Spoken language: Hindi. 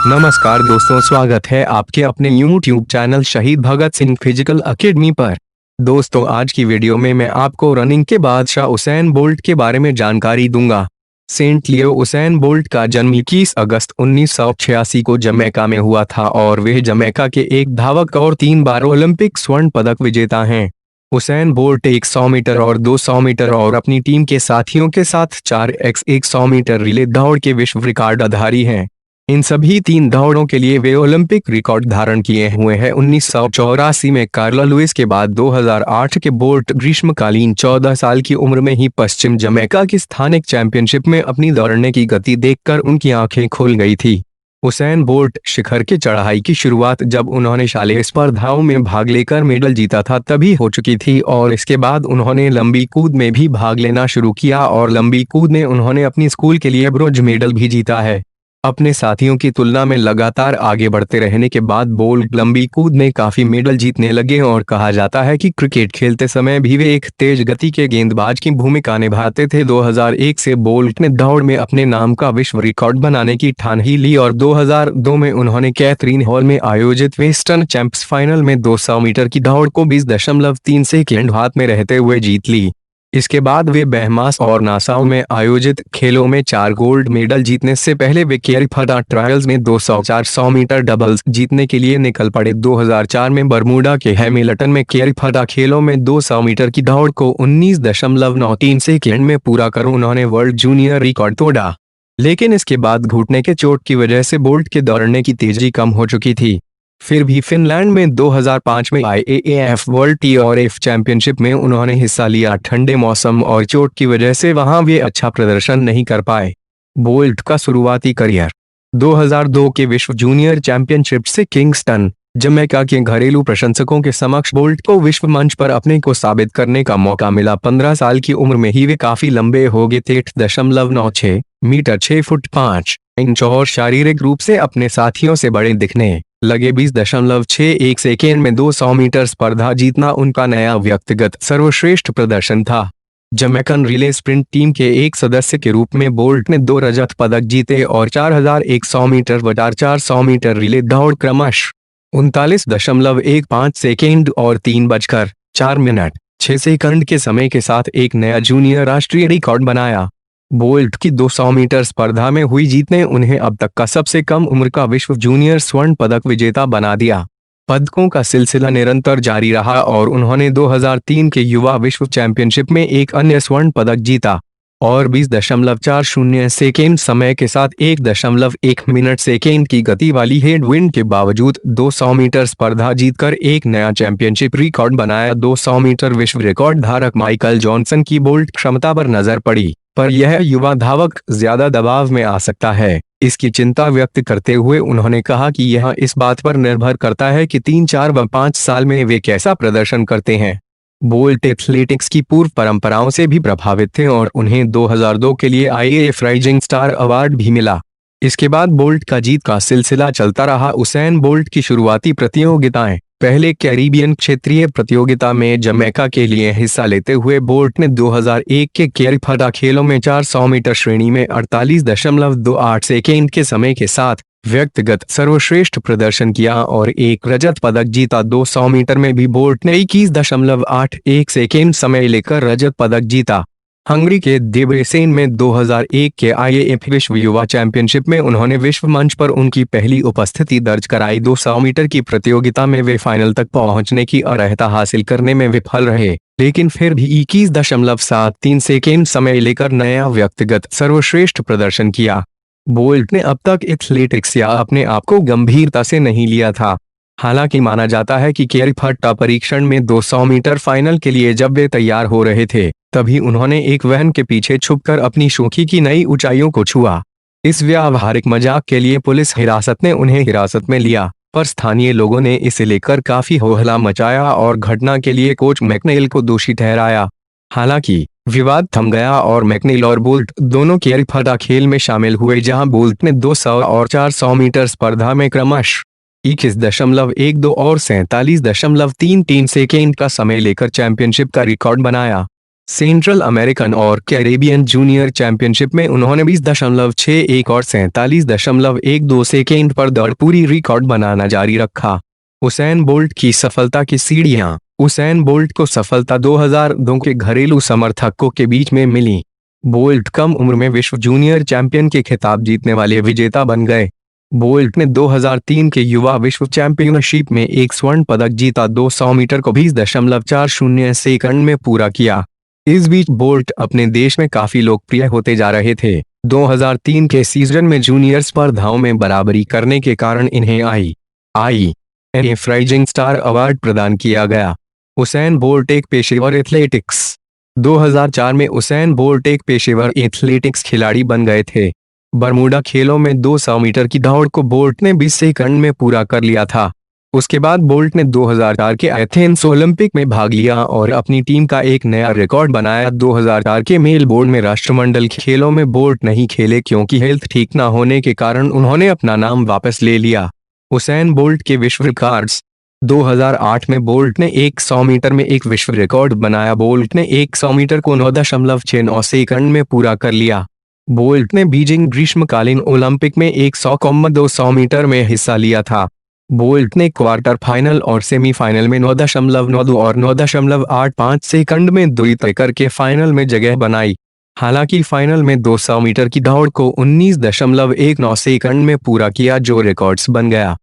नमस्कार दोस्तों, स्वागत है आपके अपने YouTube चैनल शहीद भगत सिंह फिजिकल एकेडमी पर। दोस्तों, आज की वीडियो में मैं आपको रनिंग के बादशाह उसैन बोल्ट के बारे में जानकारी दूंगा। सेंट लियो उसैन बोल्ट का जन्म 21 अगस्त 1986 को जमैका में हुआ था और वे जमैका के एक धावक और 3 बार ओलंपिक स्वर्ण पदक विजेता हैं। उसैन बोल्ट एक 100 मीटर और 200 मीटर और अपनी टीम के साथियों के साथ 4x100 मीटर रिले दौड़ के विश्व रिकॉर्डधारी हैं। इन सभी 3 दौड़ों के लिए वे ओलंपिक रिकॉर्ड धारण किए हुए हैं। 1984 में कार्ला लुइस के बाद 2008 के बोल्ट ग्रीष्मकालीन 14 साल की उम्र में ही पश्चिम जमैका की स्थानिक चैंपियनशिप में अपनी दौड़ने की गति देखकर उनकी आंखें खुल गई थी। उसैन बोल्ट शिखर की चढ़ाई की शुरुआत जब उन्होंने शालेय स्पर्धाओं में भाग लेकर मेडल जीता था तभी हो चुकी थी और इसके बाद उन्होंने लंबी कूद में भी भाग लेना शुरू किया और लंबी कूद में उन्होंने अपनी स्कूल के लिए ब्रोंज मेडल भी जीता है। अपने साथियों की तुलना में लगातार आगे बढ़ते रहने के बाद बोल्ट लंबी कूद में काफी मेडल जीतने लगे और कहा जाता है कि क्रिकेट खेलते समय भी वे एक तेज गति के गेंदबाज की भूमिका निभाते थे। 2001 से बोल्ट ने दौड़ में अपने नाम का विश्व रिकॉर्ड बनाने की ठान ही ली और 2002 में उन्होंने कैथरीन हॉल में आयोजित वेस्टर्न चैंप्स फाइनल में 200 मीटर की दौड़ को 20.3 सेकेंड हाथ में रहते हुए जीत ली। इसके बाद वे बहमास और नासाउ में आयोजित खेलों में 4 गोल्ड मेडल जीतने से पहले वे कैलिफोर्निया ट्रायल्स में 200-400 मीटर डबल्स जीतने के लिए निकल पड़े। 2004 में बरमूडा के हैमिल्टन में कैलिफोर्निया खेलों में 200 मीटर की दौड़ को 19.93 सेकेंड में पूरा कर उन्होंने वर्ल्ड जूनियर रिकॉर्ड तोड़ा, लेकिन इसके बाद घुटने के चोट की वजह से बोल्ट के दौड़ने की तेजी कम हो चुकी थी। फिर भी फिनलैंड में 2005 में IAAF वर्ल्ड TRF चैंपियनशिप में उन्होंने हिस्सा लिया। ठंडे मौसम और चोट की वजह से वहां वे अच्छा प्रदर्शन नहीं कर पाए। बोल्ट का शुरुआती करियर 2002 के विश्व जूनियर चैंपियनशिप से किंगस्टन जमैका के घरेलू प्रशंसकों के समक्ष बोल्ट को विश्व मंच पर अपने को साबित करने का मौका मिला। 15 साल की उम्र में ही वे काफी लंबे हो गए थे, 8.96 मीटर 6 फुट 5 इंच और शारीरिक रूप से अपने साथियों से बड़े दिखने लगे। 20.61 सेकेंड में 200 मीटर स्पर्धा जीतना उनका नया व्यक्तिगत सर्वश्रेष्ठ प्रदर्शन था। जमैकन रिले स्प्रिंट टीम के एक सदस्य के रूप में बोल्ट ने 2 रजत पदक जीते और 4100 मीटर व 400 मीटर रिले दौड़ क्रमश 39.15 सेकेंड और 3:04 मिनट 6 सेकंड के समय के साथ एक नया जूनियर राष्ट्रीय रिकॉर्ड बनाया। बोल्ट की 200 मीटर स्पर्धा में हुई जीत ने उन्हें अब तक का सबसे कम उम्र का विश्व जूनियर स्वर्ण पदक विजेता बना दिया। पदकों का सिलसिला निरंतर जारी रहा और उन्होंने 2003 के युवा विश्व चैंपियनशिप में एक अन्य स्वर्ण पदक जीता और 20.40 सेकेंड समय के साथ 1.1 मिनट सेकेंड की गति वाली हेडविंड के बावजूद 200 मीटर स्पर्धा जीतकर एक नया चैंपियनशिप रिकॉर्ड बनाया। 200 मीटर विश्व रिकॉर्ड धारक माइकल जॉनसन की बोल्ट क्षमता पर नजर पड़ी, पर यह युवा धावक ज्यादा दबाव में आ सकता है, इसकी चिंता व्यक्त करते हुए उन्होंने कहा कि यह इस बात पर निर्भर करता है कि 3, 4 व 5 साल में वे कैसा प्रदर्शन करते हैं। बोल्ट एथलेटिक्स की पूर्व परंपराओं से भी प्रभावित थे और उन्हें 2002 के लिए IAAF राइजिंग स्टार अवार्ड भी मिला। इसके बाद बोल्ट का जीत का सिलसिला चलता रहा। उसैन बोल्ट की शुरुआती प्रतियोगिताएं पहले कैरिबियन क्षेत्रीय प्रतियोगिता में जमैका के लिए हिस्सा लेते हुए बोल्ट ने 2001 के कैलिफोर्निया खेलों में 400 मीटर श्रेणी में 48.28 सेकेंड के समय के साथ व्यक्तिगत सर्वश्रेष्ठ प्रदर्शन किया और एक रजत पदक जीता। 200 मीटर में भी बोल्ट ने 21.81 सेकेंड समय लेकर रजत पदक जीता। हंगरी के देब्रेसेन में 2001 के IAAF विश्व युवा चैंपियनशिप में उन्होंने विश्व मंच पर उनकी पहली उपस्थिति दर्ज कराई। 200 मीटर की प्रतियोगिता में वे फाइनल तक पहुंचने की अर्हता हासिल करने में विफल रहे, लेकिन फिर भी 21.73 सेकेंड समय लेकर नया व्यक्तिगत सर्वश्रेष्ठ प्रदर्शन किया। बोल्ट ने अब तक एथलेटिक्स या अपने आप को गंभीरता से नहीं लिया था। हालांकि माना जाता है कि कैलिफोर्निया परीक्षण में 200 मीटर फाइनल के लिए जब वे तैयार हो रहे थे तभी उन्होंने एक वैन के पीछे छुपकर अपनी शोखी की नई ऊंचाइयों को छुआ। इस व्यावहारिक मजाक के लिए पुलिस हिरासत ने उन्हें हिरासत में लिया, पर स्थानीय लोगों ने इसे लेकर काफी होहल्ला मचाया और घटना के लिए कोच मैकनील को दोषी ठहराया। हालांकि विवाद थम गया और मैकनील और बोल्ट दोनों कैलिफोर्निया खेल में शामिल हुए, जहां बोल्ट ने 200 और 400 मीटर स्पर्धा में क्रमश 21.12 और 47.33 सेकेंड का समय लेकर चैंपियनशिप का रिकॉर्ड बनाया। सेंट्रल अमेरिकन और कैरेबियन जूनियर चैंपियनशिप में उन्होंने 20.61 और 47.12 सेकेंड पर दौड़ पूरी रिकॉर्ड बनाना जारी रखा। उसैन बोल्ट की सफलता की सीढ़ियां। उसैन बोल्ट को सफलता 2002 के घरेलू समर्थकों के बीच में मिली। बोल्ट कम उम्र में विश्व जूनियर चैंपियन के खिताब जीतने वाले विजेता बन गए। बोल्ट ने 2003 के युवा विश्व चैंपियनशिप में एक स्वर्ण पदक जीता, 200 मीटर को 20.40 सेकंड में पूरा किया। इस बीच बोल्ट अपने देश में काफी लोकप्रिय होते जा रहे थे। 2003 के सीजन में जूनियर स्पर्धाओं में बराबरी करने के कारण इन्हें आई फ्राइजिंग स्टार अवार्ड प्रदान किया गया। उसैन बोल्ट एक पेशेवर एथलेटिक्स। 2004 में उसैन बोल्ट एक पेशेवर एथलेटिक्स खिलाड़ी बन गए थे। बरमूडा खेलों में 200 मीटर की दौड़ को बोल्ट ने 20 सेकंड में पूरा कर लिया था। उसके बाद बोल्ट ने 2004 के एथेंस ओलंपिक में भाग लिया और अपनी टीम का एक नया रिकॉर्ड बनाया। 2004 के मेलबोर्न में राष्ट्रमंडल खेलों में बोल्ट नहीं खेले क्योंकि हेल्थ ठीक न होने के कारण उन्होंने अपना नाम वापस ले लिया। उसैन बोल्ट के विश्व रिकॉर्ड्स। 2008 में बोल्ट ने 100 मीटर में एक विश्व रिकॉर्ड बनाया। बोल्ट ने 100 मीटर को 9.69 सेकंड में पूरा कर लिया। बोल्ट ने बीजिंग ग्रीष्मकालीन ओलंपिक में 100,200 मीटर में हिस्सा लिया था। बोल्ट ने क्वार्टर फाइनल और सेमीफाइनल में 9.92 और 9.85 सेकंड में दूरी तय करके फाइनल में जगह बनाई। हालांकि फाइनल में 200 मीटर की दौड़ को 19.19 सेकंड में पूरा किया, जो रिकॉर्ड्स बन गया।